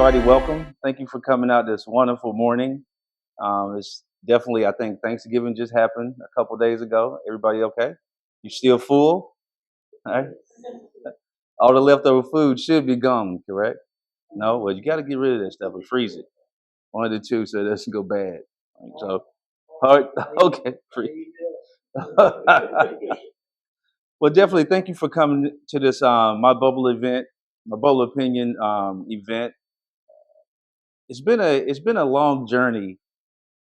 everybody. Welcome. Thank you for coming out this wonderful morning. It's definitely, I think, Thanksgiving just happened a couple days ago. Everybody okay? You still full? All right. All the leftover food should be gone, correct? No? Well, you got to get rid of that stuff and freeze it. One of the two so it doesn't go bad. So, all right. Okay. Well, definitely thank you for coming to this My Bubble event, My Bubble Opinion event. It's been a long journey,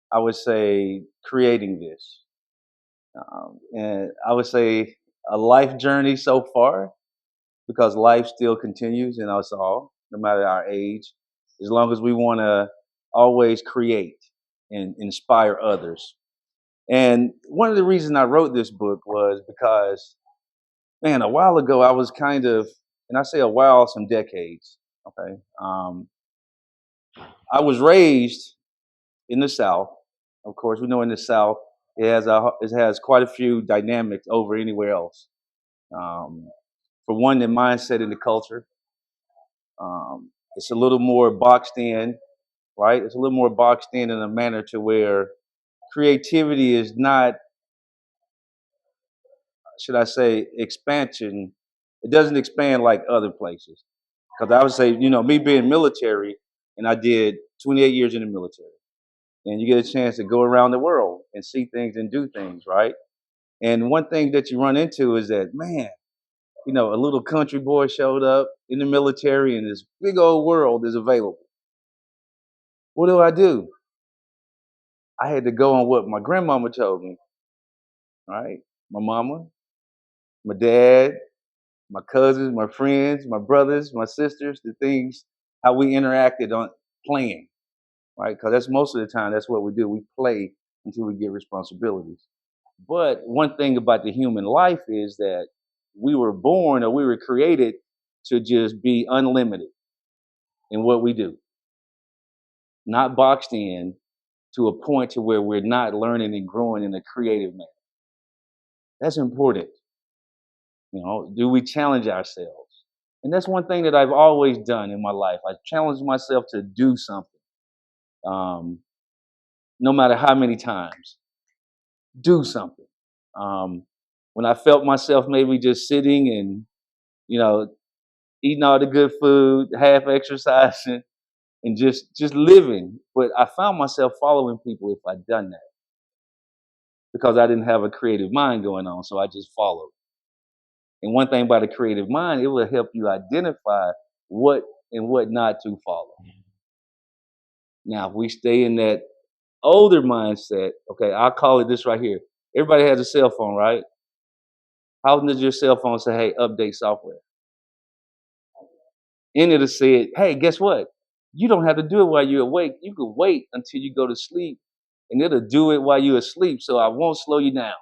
I would say, creating this, and I would say a life journey so far because life still continues in us all, no matter our age, as long as we want to always create and inspire others. And one of the reasons I wrote this book was because, man, a while ago I was kind of, and I say a while, some decades. Okay, I was raised in the South. Of course, we know in the South it has quite a few dynamics over anywhere else. Um, for one, the mindset and the culture. It's a little more boxed in, right? It's a little more boxed in a manner to where creativity is not, should I say, expansion. It doesn't expand like other places. Because I would say, me being military, and I did 28 years in the military, and you get a chance to go around the world and see things and do things, right? And one thing that you run into is that, man, a little country boy showed up in the military and this big old world is available. What do? I had to go on what my grandmama told me, right? My mama, my dad, my cousins, my friends, my brothers, my sisters, the things, how we interacted on playing, right? Because that's most of the time, that's what we do. We play until we get responsibilities. But one thing about the human life is that we were born or we were created to just be unlimited in what we do, not boxed in to a point to where we're not learning and growing in a creative manner. That's important. Do we challenge ourselves? And that's one thing that I've always done in my life. I challenged myself to do something, no matter how many times. Do something. When I felt myself maybe just sitting and, you know, eating all the good food, half exercising, and just living. But I found myself following people if I'd done that because I didn't have a creative mind going on, so I just followed. And one thing about a creative mind, it will help you identify what and what not to follow. Now, if we stay in that older mindset, okay, I'll call it this right here. Everybody has a cell phone, right? How often does your cell phone say, hey, update software? And it'll say, hey, guess what? You don't have to do it while you're awake. You can wait until you go to sleep, and it'll do it while you're asleep, so I won't slow you down.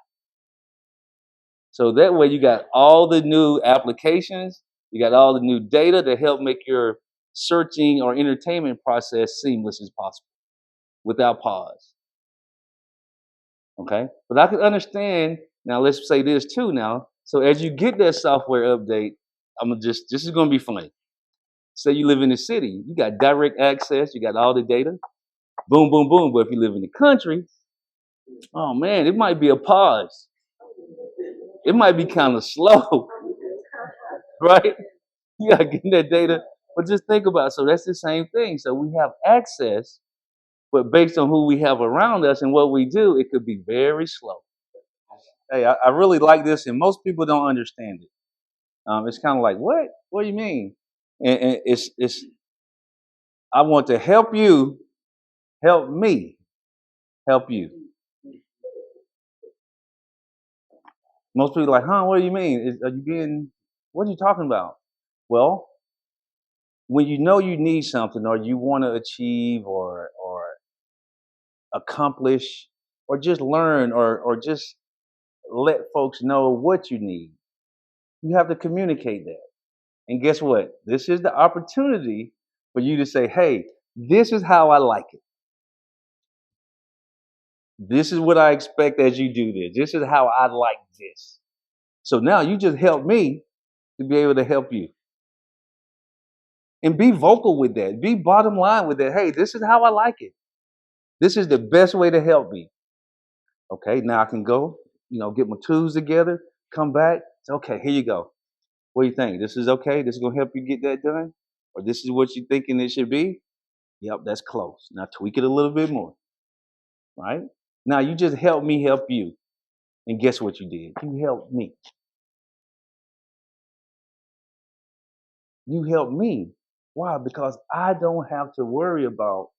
So that way you got all the new applications, you got all the new data to help make your searching or entertainment process seamless as possible without pause. Okay? But I can understand, now let's say this too now. So as you get that software update, this is gonna be funny. Say you live in the city, you got direct access, you got all the data, boom, boom, boom. But if you live in the country, oh man, it might be a pause. It might be kind of slow, right? You gotta get that data. But just think about it. So that's the same thing. So we have access, but based on who we have around us and what we do, it could be very slow. Hey, I really like this, and most people don't understand it. It's kind of like, what? What do you mean? And it's. I want to help you, help me, help you. Most people are like, huh? What do you mean? Are you being? What are you talking about? Well, when you know you need something, or you want to achieve, or accomplish, or just learn, or just let folks know what you need, you have to communicate that. And guess what? This is the opportunity for you to say, hey, this is how I like it. This is what I expect as you do this. This is how I like this. So now you just help me to be able to help you. And be vocal with that. Be bottom line with that. Hey, this is how I like it. This is the best way to help me. Okay, now I can go, get my tools together, come back. Say, okay, here you go. What do you think? This is okay? This is gonna help you get that done? Or this is what you're thinking it should be? Yep, that's close. Now tweak it a little bit more. Right? Now you just help me help you. And guess what you did? You helped me. You helped me. Why? Because I don't have to worry about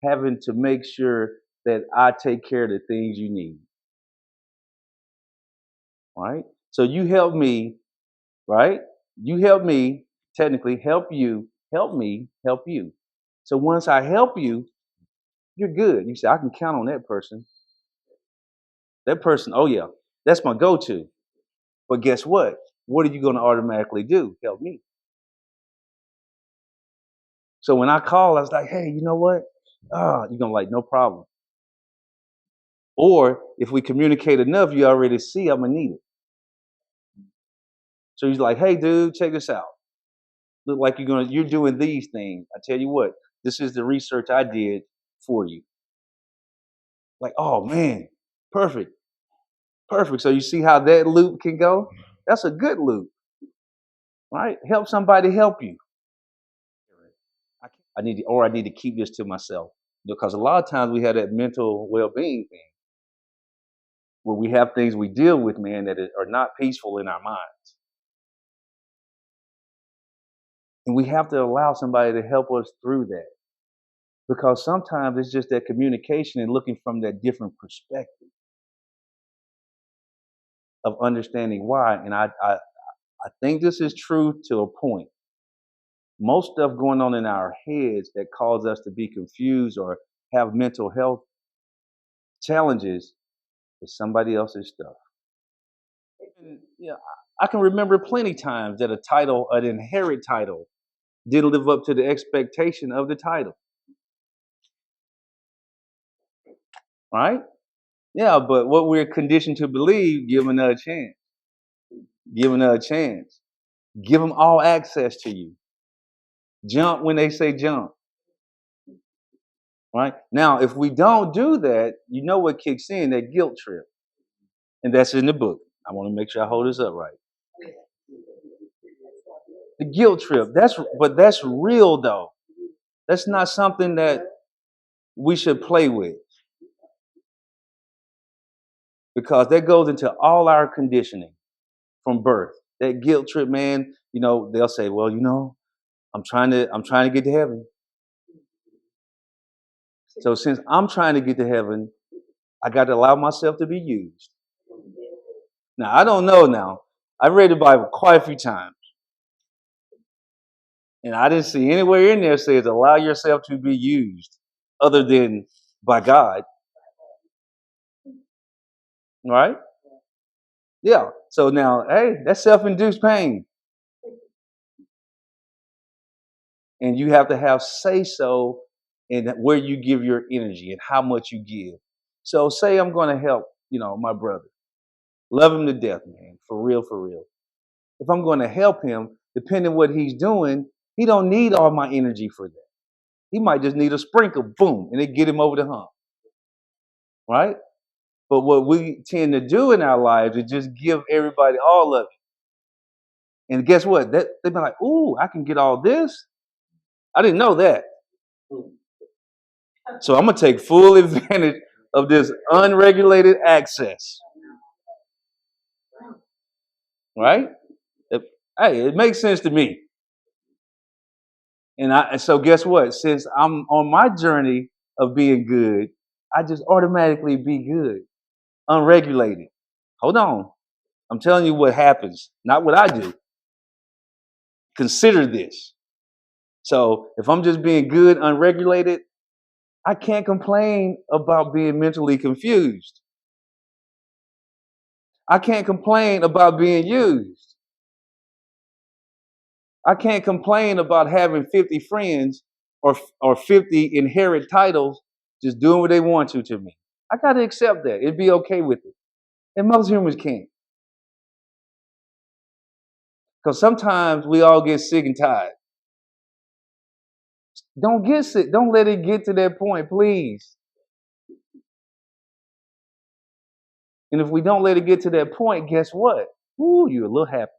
having to make sure that I take care of the things you need. Right? So you help me, right? You help me, technically help you, help me, help you. So once I help you, you're good. You say, I can count on that person. That person, oh yeah, that's my go-to. But guess what? What are you going to automatically do? Help me. So when I call, I was like, hey, you know what? You're going to like, no problem. Or if we communicate enough, you already see I'm going to need it. So he's like, hey, dude, check this out. Look like you're doing these things. I tell you what, this is the research I did for you. Like, oh man, perfect. Perfect. So you see how that loop can go? That's a good loop. Right? Help somebody help you. I need to keep this to myself. Because a lot of times we have that mental well-being thing where we have things we deal with, man, that are not peaceful in our minds. And we have to allow somebody to help us through that. Because sometimes it's just that communication and looking from that different perspective of understanding why. And I think this is true to a point. Most stuff going on in our heads that cause us to be confused or have mental health challenges is somebody else's stuff. And, I can remember plenty times that an inherent title, didn't live up to the expectation of the title. Right? Yeah, but what we're conditioned to believe, give them another chance. Give them another chance. Give them all access to you. Jump when they say jump. Right? Now, if we don't do that, you know what kicks in? That guilt trip. And that's in the book. I want to make sure I hold this up right. The guilt trip. But that's real though. That's not something that we should play with. Because that goes into all our conditioning from birth. That guilt trip, man, they'll say, well, I'm trying to get to heaven. So since I'm trying to get to heaven, I got to allow myself to be used. Now, I don't know now. I've read the Bible quite a few times. And I didn't see anywhere in there says allow yourself to be used other than by God. Right? Yeah. So now, hey, that's self-induced pain. And you have to have say-so in where you give your energy and how much you give. So say I'm going to help, my brother. Love him to death, man. For real, for real. If I'm going to help him, depending on what he's doing, he don't need all my energy for that. He might just need a sprinkle, boom, and it get him over the hump. Right? But what we tend to do in our lives is just give everybody all of it. And guess what? They've been like, ooh, I can get all this. I didn't know that. So I'm going to take full advantage of this unregulated access. Right? It makes sense to me. And so guess what? Since I'm on my journey of being good, I just automatically be good, unregulated. Hold on. I'm telling you what happens, not what I do. Consider this. So if I'm just being good, unregulated, I can't complain about being mentally confused. I can't complain about being used. I can't complain about having 50 friends or 50 inherent titles just doing what they want to me. I got to accept that. It'd be okay with it. And most humans can't. Because sometimes we all get sick and tired. Don't get sick. Don't let it get to that point, please. And if we don't let it get to that point, guess what? Ooh, you're a little happy.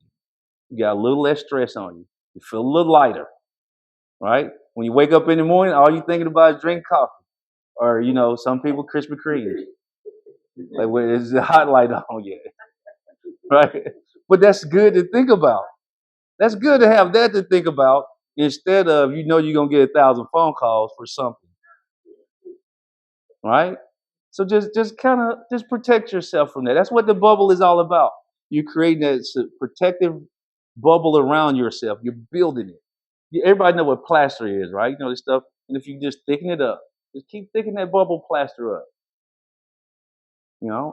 You got a little less stress on you. You feel a little lighter, right? When you wake up in the morning, all you thinking about is drink coffee. Or, some people Krispy Kreme. Like, well, is the hot light on yet? Right? But that's good to think about. That's good to have that to think about instead of, you're going to get 1,000 phone calls for something. Right? So just kind of just protect yourself from that. That's what the bubble is all about. You're creating that protective bubble around yourself. You're building it. Everybody know what plaster is, right? You know this stuff. And if you just thicken it up, just keep thickening that bubble plaster up.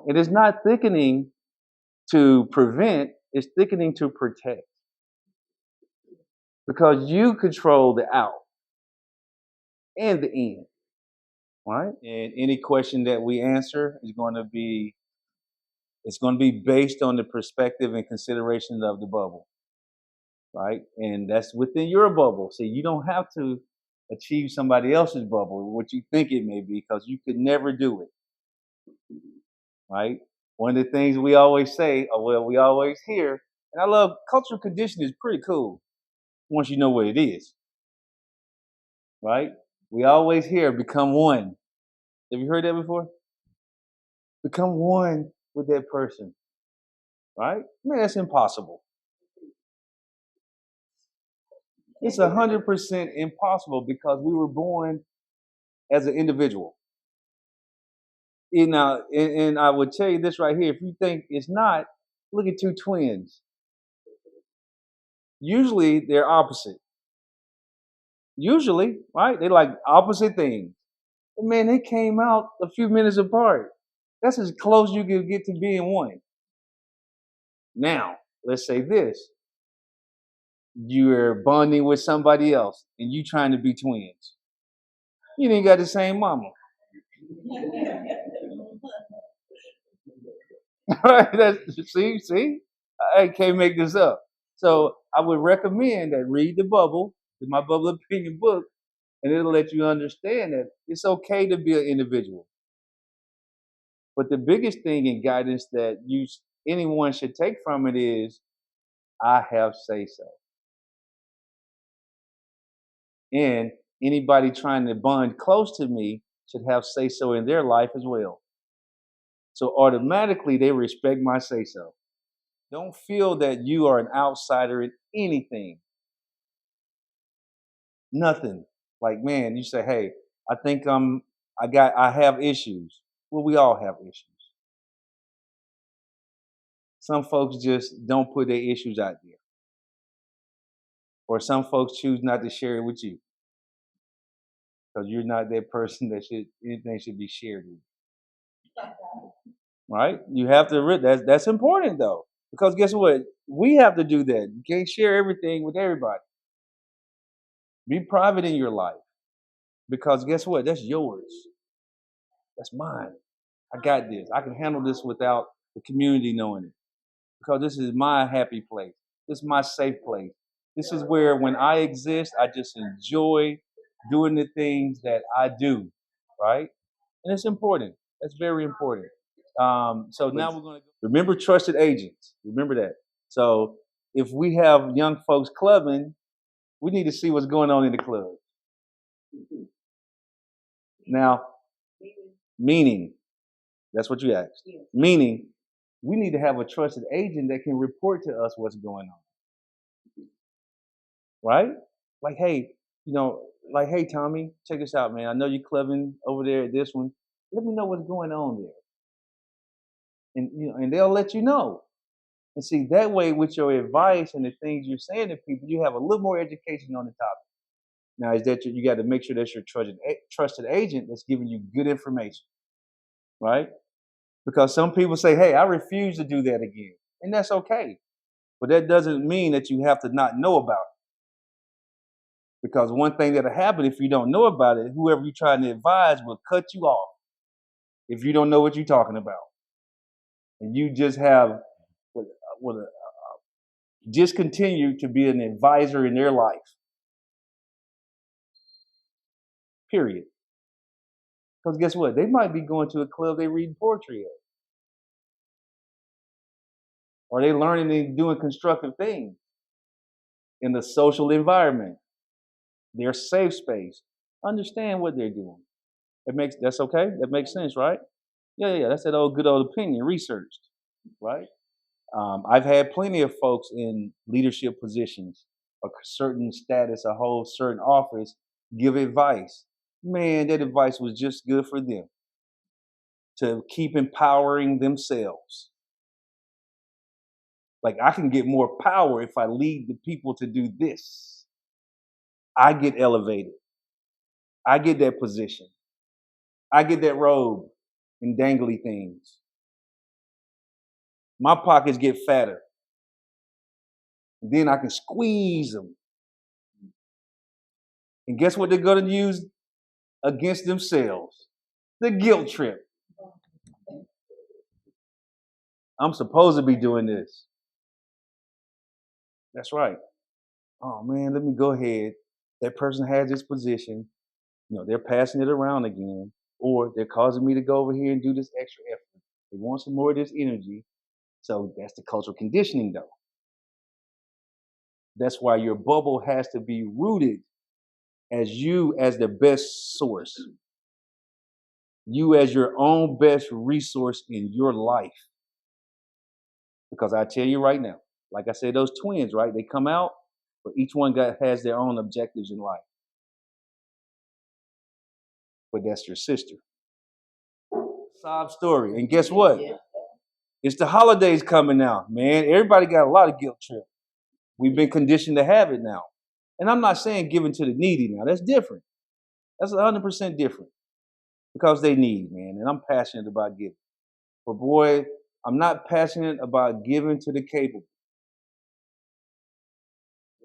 It is not thickening to prevent, it's thickening to protect. Because you control the out and the in. Right? And any question that we answer is going to be based on the perspective and consideration of the bubble. Right? And that's within your bubble. So you don't have to achieve somebody else's bubble, what you think it may be, because you could never do it. Right? One of the things we always say, we always hear, and I love cultural conditioning is pretty cool once you know what it is. Right? We always hear become one. Have you heard that before? Become one with that person. Right? Man, that's impossible. It's 100% impossible because we were born as an individual. And I would tell you this right here. If you think it's not, look at two twins. Usually they're opposite. Usually, right? They like opposite things. But man, they came out a few minutes apart. That's as close you can get to being one. Now, let's say this. You're bonding with somebody else and you trying to be twins. You ain't got the same mama. Right? See? I can't make this up. So I would recommend that read the bubble, my bubble opinion book, and it'll let you understand that it's okay to be an individual. But the biggest thing in guidance that anyone should take from it is, I have say so. And anybody trying to bond close to me should have say so in their life as well. So automatically they respect my say so. Don't feel that you are an outsider in anything. Nothing. Like, man, you say, hey, I think I have issues. Well, we all have issues. Some folks just don't put their issues out there. Or some folks choose not to share it with you. Because you're not that person that anything should be shared with. Right? You have to, that's important though. Because guess what? We have to do that. You can't share everything with everybody. Be private in your life. Because guess what? That's yours. That's mine. I got this. I can handle this without the community knowing it. Because this is my happy place. This is my safe place. This is where when I exist, I just enjoy doing the things that I do. Right? And it's important. That's very important. So now we're going to remember trusted agents. Remember that. So if we have young folks clubbing, we need to see what's going on in the club. Now, meaning, that's what you asked. Meaning, we need to have a trusted agent that can report to us what's going on. Right? Like, hey, hey, Tommy, check this out, man. I know you're clubbing over there at this one. Let me know what's going on there. And they'll let you know. And see, that way with your advice and the things you're saying to people, you have a little more education on the topic. Now, is that you got to make sure that's your trusted agent that's giving you good information, right? Because some people say, hey, I refuse to do that again. And that's okay. But that doesn't mean that you have to not know about it. Because one thing that'll happen if you don't know about it, whoever you're trying to advise will cut you off if you don't know what you're talking about. And you just have just continue to be an advisor in their life. period. Because guess what? They might be going to a club they reading poetry at. Or they learning and doing constructive things in the social environment, their safe space. Understand what they're doing. That's okay? That makes sense, right? Yeah. That's that old good old opinion, researched, right? I've had plenty of folks in leadership positions, a certain status, a whole certain office, give advice. Man, that advice was just good for them to keep empowering themselves. Like, I can get more power if I lead the people to do this. I get elevated. I get that position. I get that robe and dangly things. My pockets get fatter. Then I can squeeze them. And guess what they're going to use against themselves? The guilt trip. I'm supposed to be doing this. That's right. Oh man, let me go ahead. That person has this position. They're passing it around again, or they're causing me to go over here and do this extra effort. They want some more of this energy. So that's the cultural conditioning, though. That's why your bubble has to be rooted as you as the best source, you as your own best resource in your life. Because I tell you right now, like I said, those twins, right? They come out, but each one has their own objectives in life. But that's your sister. Sob story. And guess what? It's the holidays coming now, man. Everybody got a lot of guilt trip. We've been conditioned to have it now. And I'm not saying giving to the needy now. That's different. That's 100% different. Because they need, man. And I'm passionate about giving. But boy, I'm not passionate about giving to the capable.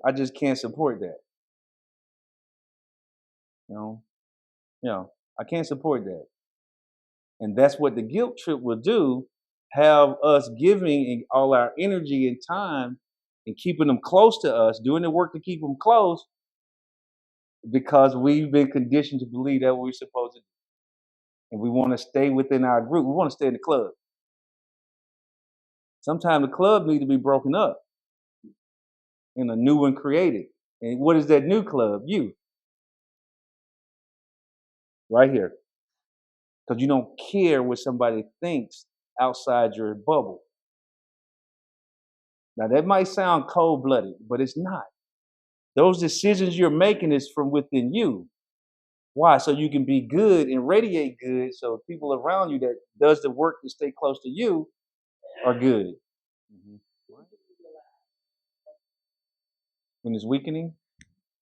I just can't support that. I can't support that. And that's what the guilt trip will do, have us giving all our energy and time and keeping them close to us, doing the work to keep them close, because we've been conditioned to believe that we're supposed to do. And we want to stay within our group. We want to stay in the club. Sometimes the club needs to be broken up and a new one created. And what is that new club? You. Right here. Because you don't care what somebody thinks outside your bubble. Now, that might sound cold-blooded, but it's not. Those decisions you're making is from within you. Why? So you can be good and radiate good, so people around you that does the work to stay close to you are good. Mm-hmm. When it's weakening?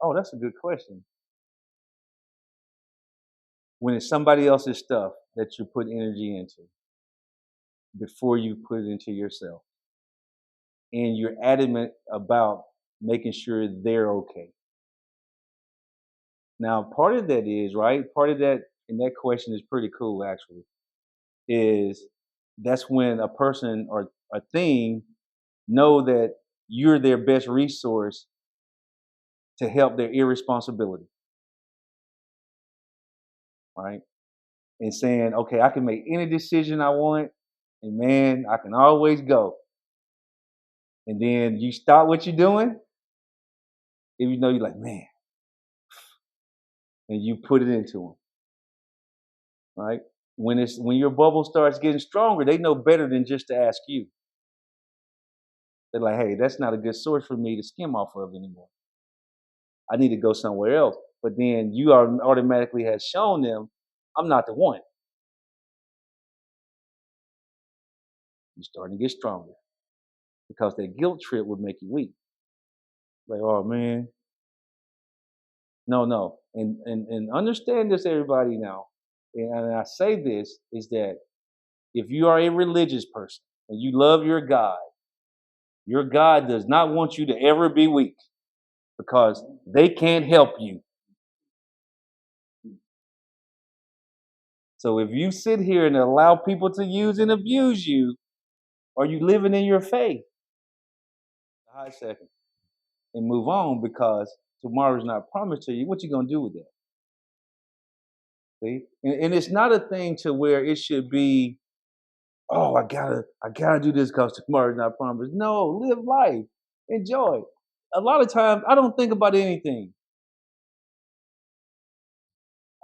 Oh, that's a good question. When it's somebody else's stuff that you put energy into before you put it into yourself. And you're adamant about making sure they're okay. Now, part of that is, right? Part of that, and that question is pretty cool, actually, is that's when a person or a thing know that you're their best resource to help their irresponsibility, right? And saying, okay, I can make any decision I want, and man, I can always go. And then you stop what you're doing, even though you're like, man, and you put it into them, right? When your bubble starts getting stronger, they know better than just to ask you. They're like, hey, that's not a good source for me to skim off of anymore. I need to go somewhere else. But then you automatically has shown them, I'm not the one. You're starting to get stronger because that guilt trip would make you weak. Like, oh man, no. And understand this, everybody now. And I say this is that if you are a religious person and you love your God does not want you to ever be weak because they can't help you. So if you sit here and allow people to use and abuse you, are you living in your faith? A high second. And move on because tomorrow's not promised to you. What you gonna do with that? See, and it's not a thing to where it should be. Oh, I gotta do this because tomorrow's not promised. No, live life, enjoy. A lot of times, I don't think about anything.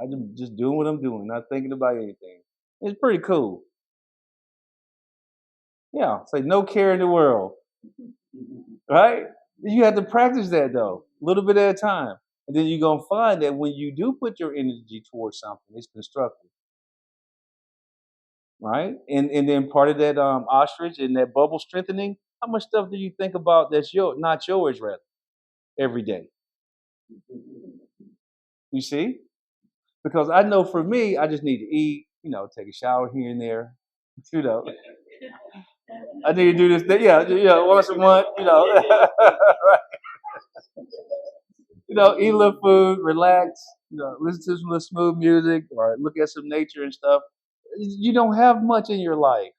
I'm just doing what I'm doing, not thinking about anything. It's pretty cool. Yeah, it's like no care in the world, right? You have to practice that though, a little bit at a time, and then you're gonna find that when you do put your energy towards something, it's constructive, right? And then part of that ostrich and that bubble strengthening. How much stuff do you think about that's not yours, rather, every day? You see? Because I know for me, I just need to eat, take a shower here and there. You know, I need to do this, yeah, once a month, right? Eat a little food, relax, listen to some little smooth music or look at some nature and stuff. You don't have much in your life,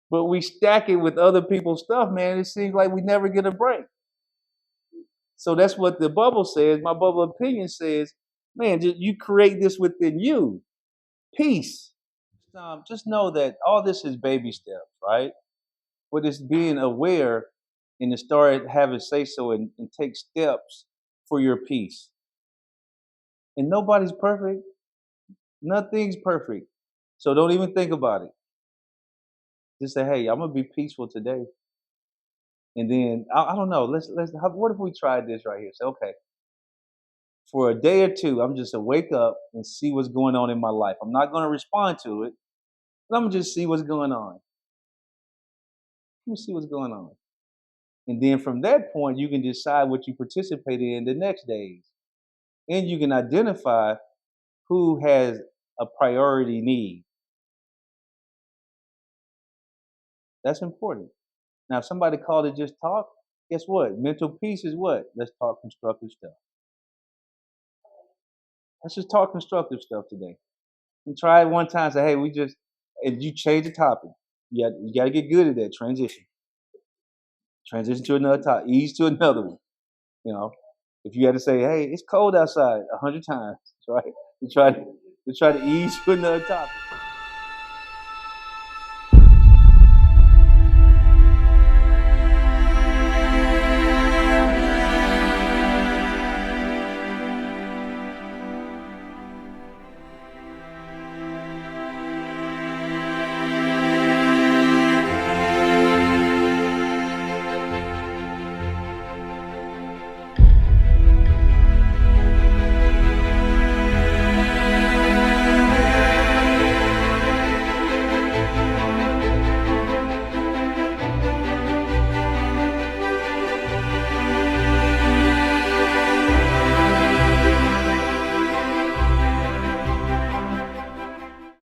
but we stack it with other people's stuff, man. It seems like we never get a break. So that's what the bubble says. My bubble opinion says, man, you create this within you. Peace. Just know that all this is baby steps, right? But it's being aware and to start having say so and take steps for your peace. And nobody's perfect. Nothing's perfect. So don't even think about it. Just say, hey, I'm gonna be peaceful today. And then I don't know. What if we tried this right here? Say, okay, for a day or two, I'm just to wake up and see what's going on in my life. I'm not gonna respond to it, but I'm gonna just see what's going on. Let me see what's going on. And then from that point, you can decide what you participate in the next days. And you can identify who has a priority need. That's important. Now, if somebody called to just talk, guess what? Mental peace is what? Let's talk constructive stuff. Let's just talk constructive stuff today. And try it one time. Say, hey, and you change the topic. You got to get good at that transition. Transition to another topic. Ease to another one. You know, if you had to say, hey, it's cold outside 100 times, right? You try to ease to another topic.